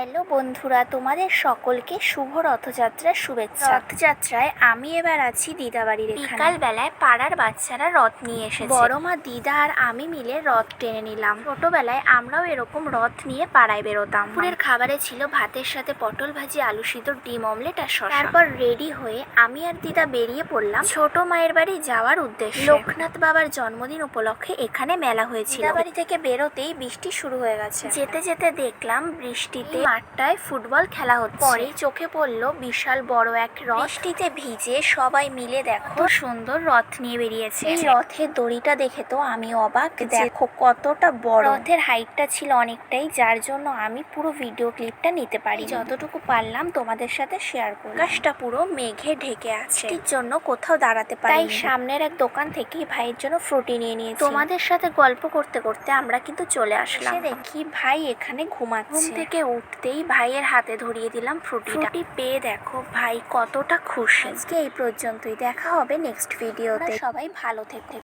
Hello বন্ধুরা, তোমাদের সকলকে শুভ রথযাত্রার শুভেচ্ছা। রথযাত্রায় আমি এবার আছি দিদাবাড়ির এখানে। বিকালবেলায় পাড়ার বাচ্চারা রথ নিয়ে এসেছে। বড় মা, দিদা আর আমি মিলে রথ টেনে নিলাম। ছোটবেলায় আমরাও এরকম রথ নিয়ে পাড়ায় বেরোতাম। দুপুরের খাবারে ছিল ভাতের সাথে পটল ভাজি, আলু সিদ্ধ, ডিম অমলেট আর শসা। তারপর রেডি হয়ে আমি আর দিদা বেরিয়ে পড়লাম ছোট মায়ের বাড়ি যাওয়ার উদ্দেশ্যে। লোকনাথ বাবার জন্মদিন উপলক্ষে এখানে মেলা হয়েছিল। দিদাবাড়ি থেকে বেরোতেই বৃষ্টি শুরু হয়ে গেছে। যেতে যেতে দেখলাম বৃষ্টিতে মাঠটায় ফুটবল খেলা হচ্ছে। পরেই চোখে পড়লো বিশাল বড় এক রথ। বৃষ্টিতে ভিজে সবাই মিলে দেখো সুন্দর রথ নিয়ে বেরিয়েছে। এই রথের দড়িটা দেখে তো আমি অবাক। দেখো কতটা বড়। রথের হাইটটা ছিল অনেকটাই, যার জন্য আমি পুরো ভিডিও ক্লিপটা নিতে পারি। যতটুকু পারলাম তোমাদের সাথে শেয়ার করি। আকাশটা পুরো মেঘে ঢেকে আছে, এর জন্য কোথাও দাঁড়াতে পারি। তাই সামনের এক দোকান থেকে ভাইয়ের জন্য ফ্রুটি নিয়ে নিয়েছি। তোমাদের সাথে গল্প করতে করতে আমরা কিন্তু চলে আসলাম। দেখি ভাই এখানে ঘুমাচ্ছে। ঘুম থেকে উঠতেই ভাইয়ের হাতে ধরিয়ে দিলাম ফ্রুটি পেয়ে দেখো ভাই কতটা খুশি। আজকে এই পর্যন্তই, দেখা হবে নেক্সট ভিডিওতে। সবাই ভালো থেকো।